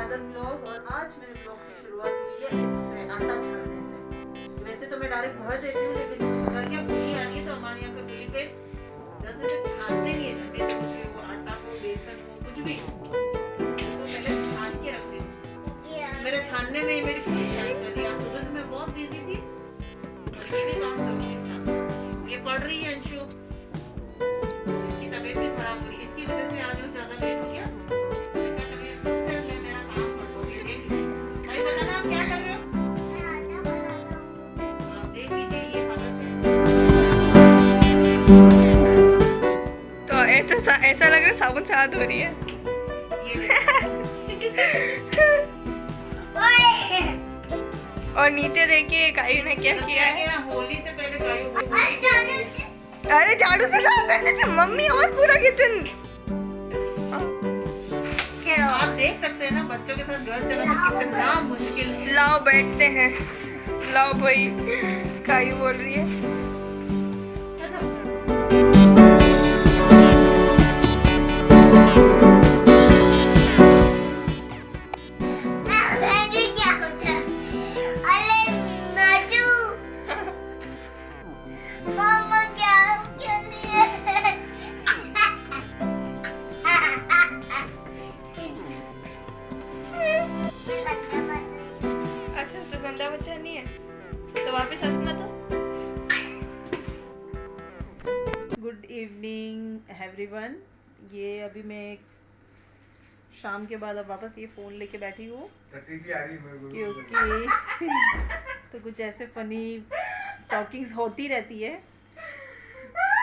स्वागत ब्लॉग। और आज मेरे ब्लॉग की शुरुआत हुई है इससे, आटा छानने से। वैसे तो मैं डायरेक्ट भर देती हूँ, लेकिन इस बार क्या बुली आ रही है तो हमारे यहाँ पे बुली पे जैसे से छानते नहीं है झंडे से, कुछ भी वो आटा हो बेसन हो कुछ भी तो पहले छान के रखती हूँ। मेरे छानने में मेरी पूरी हेल्प कर रही है। सुबह से मैं बहुत बिजी थी और ये भी काम जरूरी था। ये पढ़ रही है अंशु, इसकी तबीयत भी खराब हो रही है, इसकी वजह से आज ज्यादा लेट हो गया। तो ऐसा लग रहा है साबुन से हाथ धो रही है। और नीचे देखिए कायू ने क्या किया है। होली से पहले कायू अरे झाड़ू से साफ करने से मम्मी और पूरा किचन। आप देख सकते हैं ना बच्चों के साथ घर चलाना कितना मुश्किल है। लाओ बैठते हैं, लाओ भाई। कायू बोल रही है गुड इवनिंग एवरीवन। ये अभी मैं शाम के बाद अब वापस ये फ़ोन लेके बैठी हूँ क्योंकि तो कुछ ऐसे फनी टॉकिंग्स होती रहती है।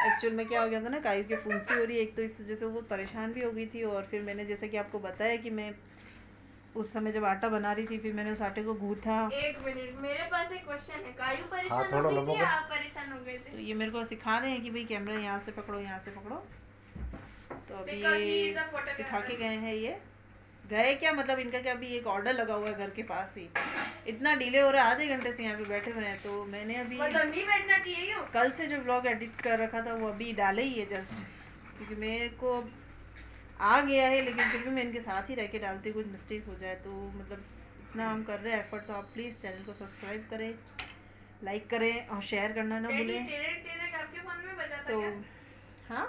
एक्चुअल में क्या हो गया था ना, कायू की फुंसी हो रही है। एक तो इस वजह से वो परेशान भी हो गई थी, और फिर मैंने जैसे कि आपको बताया कि मैं उस समय जब आटा बना रही थी, फिर मैंने उस आटे को गूथा। एक मिनट, मेरे पास एक क्वेश्चन है। कायू परेशान हो गई थी या आप परेशान हो गए थे? तो ये मेरे को सिखा रहे हैं कि भाई कैमरा यहाँ से पकड़ो, यहाँ से पकड़ो। तो अभी ये सिखा के गए हैं। ये गए क्या मतलब, इनका क्या अभी एक ऑर्डर लगा हुआ है घर के पास ही। इतना डिले हो रहा है, आधे घंटे से यहाँ पे बैठे हुए हैं। तो मैंने अभी मतलब नहीं बैठना चाहिए क्यों? कल से जो ब्लॉग एडिट कर रखा था वो अभी डाले ही है जस्ट, क्योंकि मेरे को आ गया है, लेकिन फिर भी मैं इनके साथ ही रह के डालती, कुछ मिस्टेक हो जाए तो मतलब इतना हम कर रहे हैं एफर्ट। तो आप प्लीज़ चैनल को सब्सक्राइब करें, लाइक करें और शेयर करना ना भूलें। आपके फोन में बजा था तो क्या? हाँ,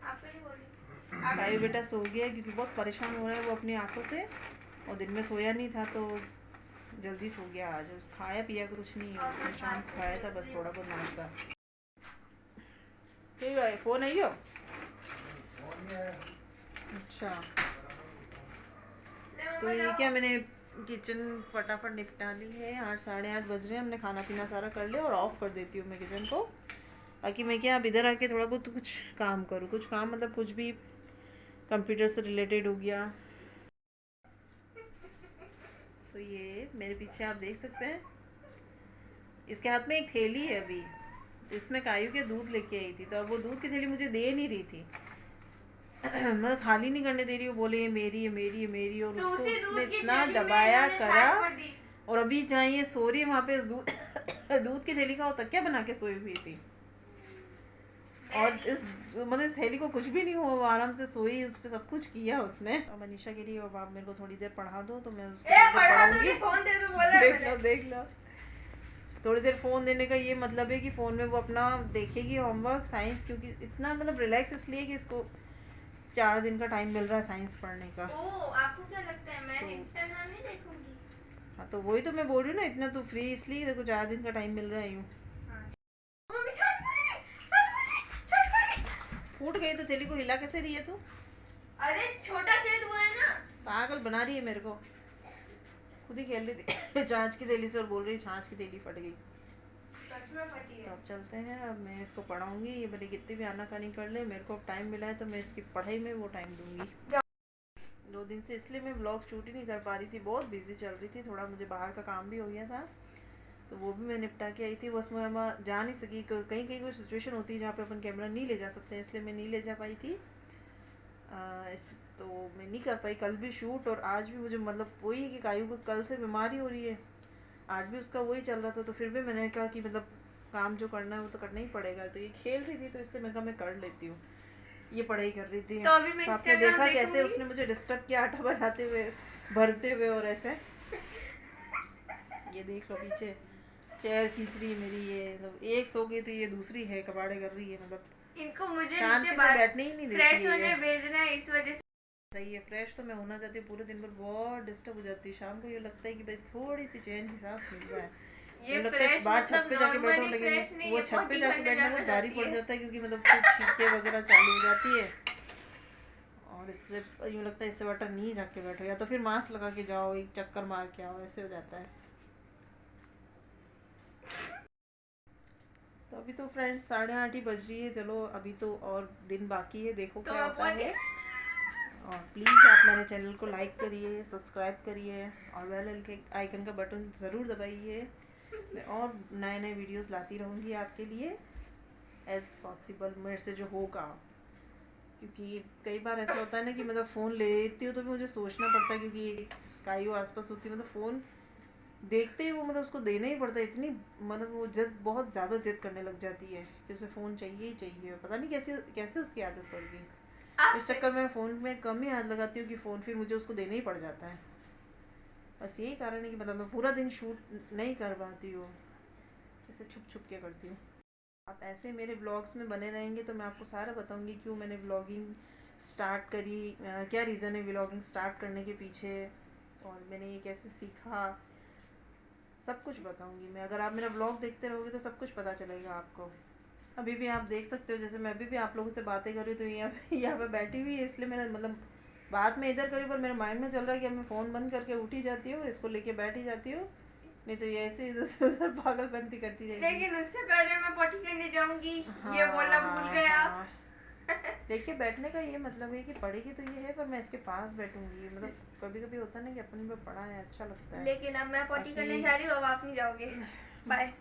आपको नहीं बोल रही। कायू बेटा सो गया क्योंकि बहुत परेशान हो रहा है वो अपनी आंखों से, और दिन में सोया नहीं था तो जल्दी सो गया। आज खाया पिया कुछ नहीं है उसने, शाम को खाया था बस थोड़ा बहुत नाश्ता। ठीक है, फ़ोन आई हो? अच्छा, तो ये क्या, मैंने किचन फटाफट निपटा ली है। 8 साढ़े 8 बज रहे हैं, हमने खाना पीना सारा कर लिया और ऑफ़ कर देती हूँ मैं किचन को, ताकि मैं क्या अब इधर आके थोड़ा बहुत कुछ काम करूँ। कुछ काम मतलब कुछ भी कंप्यूटर से रिलेटेड हो गया। तो ये मेरे पीछे आप देख सकते हैं, इसके हाथ में एक थैली है अभी, इसमें कायू के दूध लेके आई थी। तो अब वो दूध की थैली मुझे दे नहीं रही थी मैं खाली नहीं करने दे रही हूँ, बोले ये मेरी है मेरी है मेरी, और तो उसको उसने इतना थैली में दबाया इन्होंने करा। छाछ भर दी। और अभी जहाँ ये सो रही है वहाँ पे दूध की थैली का वो तकिया बना के सोई हुई थी, और इस मतलब इस थैली को कुछ भी नहीं हुआ, वो आराम से सोई, उस पर सब कुछ किया उसने। और मनीषा के लिए अब आप मेरे को थोड़ी देर पढ़ा दो तो मैं उसको पढ़ाऊंगी। फोन दे दो बोला है मैंने। देख लो थोड़ी देर फ़ोन देने का ये मतलब है कि फ़ोन में वो अपना देखेगी होमवर्क साइंस, क्योंकि इतना मतलब रिलैक्स इसलिए कि इसको 4 दिन का टाइम मिल रहा है साइंस पढ़ने का। ओह, आपको क्या लगता है मैं तो इंस्टाग्राम नहीं देखूंगी? हाँ, तो वही तो मैं बोल रही हूँ ना, इतना तो फ्री इसलिए देखो 4 दिन का टाइम मिल रहा है। यूँ मम्मी छाछ पड़ी। फूट गई तो थैली को हिला कैसे रही है तू? अरे छोटा छेद हुआ है ना। पागल बना रही है मेरे को, खुद ही खेल रही थी छाछ की थैली से और बोल रही छाछ की थैली फट गई। सच में फटी है। तो अब चलते हैं, अब मैं इसको पढ़ाऊंगी। ये मेरी कितनी भी आनाकानी कर ले, मेरे को अब टाइम मिला है तो मैं इसकी पढ़ाई में वो टाइम दूंगी। 2 दिन से इसलिए मैं ब्लॉग शूट ही नहीं कर पा रही थी, बहुत बिजी चल रही थी। थोड़ा मुझे बाहर का काम भी हो गया था तो वो भी मैं निपटा के आई थी। बस मैं जा नहीं सकी, कहीं कहीं कोई सिचुएशन होती है जहाँ पे अपन कैमरा नहीं ले जा सकते, इसलिए मैं नहीं ले जा पाई थी। तो मैं नहीं कर पाई कल भी शूट, और आज भी मुझे मतलब वही है कि कायू को कल से बीमारी हो रही है, आज भी उसका वही चल रहा था। तो फिर भी मैंने कहा कि मतलब काम जो करना है वो तो करना ही पड़ेगा। तो ये खेल रही थी तो इसलिए मैं कहा मैं कर लेती हूँ। ये पढ़ाई कर रही थी तो अभी मैं तो आपने Instagram देखा कैसे देखूंगी। उसने मुझे डिस्टर्ब किया आटा बनाते हुए। भरते हुए और ऐसे ये देख लो पीछे चेयर खींच रही है मेरी, ये मतलब एक सो गई तो ये दूसरी है कबाड़े कर रही है, मतलब इनको मुझे शांति नीचे से बैठने ही नहीं देती फ्रेश है होने ये। भेजना है, इस वजह से। सही है, फ्रेश तो मैं होना चाहती हूँ, पूरे दिन भर बहुत डिस्टर्ब हो जाती है, शाम को ये लगता है कि बस थोड़ी सी चैन की सांस मिल जाए। ये लगता है फ्रेश बाहर छत मतलब पे जाके बैठो, नॉर्मली लेकिन फ्रेश नहीं, वो ये छत पे पॉटी जाके करने बैठना जाना बहुत भारी चाहती पड़ है। जाता है, क्योंकि मतलब कुछ छींके वगैरह चालू हो जाती है, और इससे यूँ लगता है इससे बेटर नहीं जाके बैठो, या तो फिर मास्क लगा के जाओ, एक चक्कर मार के आओ, ऐसे हो जाता है। तो अभी तो फ्रेंड्स 8:30 ही बज रही है, चलो अभी तो और दिन बाकी है, देखो तो क्या मैं होता पॉटी है। और प्लीज़ आप मेरे चैनल को लाइक करिए, सब्सक्राइब करिए, और बेल के आइकन का बटन ज़रूर दबाइए। मैं और नए नए वीडियोस लाती रहूँगी आपके लिए एज़ पॉसिबल, मेरे से जो होगा, क्योंकि कई बार ऐसा होता है ना कि मतलब फ़ोन ले लेती हूँ तो मुझे सोचना पड़ता है, क्योंकि काइयो आसपास होती है, मतलब फ़ोन देखते ही वो मतलब उसको देना ही पड़ता है, इतनी मतलब वो जिद बहुत ज़्यादा जिद करने लग जाती है कि उसे फ़ोन चाहिए ही चाहिए, पता नहीं कैसे कैसे उसकी आदत पड़ गई। इस चक्कर में फ़ोन में कम ही हाथ लगाती हूँ कि फ़ोन फिर मुझे उसको देना ही पड़ जाता है। बस यही कारण है कि मतलब मैं पूरा दिन शूट नहीं कर पाती हूँ, इसे छुप छुप के करती हूँ। आप ऐसे मेरे ब्लॉग्स में बने रहेंगे तो मैं आपको सारा बताऊँगी क्यों मैंने ब्लॉगिंग स्टार्ट करी, क्या रीज़न है ब्लॉगिंग स्टार्ट करने के पीछे, और मैंने ये कैसे सीखा, सब कुछ बताऊँगी मैं। अगर आप मेरा ब्लॉग देखते रहोगे तो सब कुछ पता चलेगा आपको। अभी भी आप देख सकते हो, जैसे मैं अभी भी आप लोगों से बातें कर रही हूँ तो यहाँ पे बैठी हुई है, इसलिए मेरा मतलब बात में इधर करी, पर मेरे माइंड में चल रहा है कि अब मैं फ़ोन बंद करके उठ ही जाती हूँ, इसको लेके बैठ ही जाती हूँ, नहीं तो ये ऐसे इधर से उधर पागलपंती करती रहेगी। लेकिन उससे पहले मैं पॉटी करने जाऊंगी, हाँ ये बोलना भूल गए आप। हाँ, लेके बैठने का ये मतलब है कि पढ़ेगी तो ये है, पर मैं इसके पास बैठूंगी, मतलब कभी कभी होता है ना कि अपनी में पढ़ा है अच्छा लगता है। लेकिन अब मैं पॉटी करने जा रही हूँ, अब आप नहीं जाओगे। बाय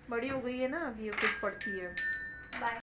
बड़ी हो गई है ना अब, ये खुद पढ़ती है। बाय।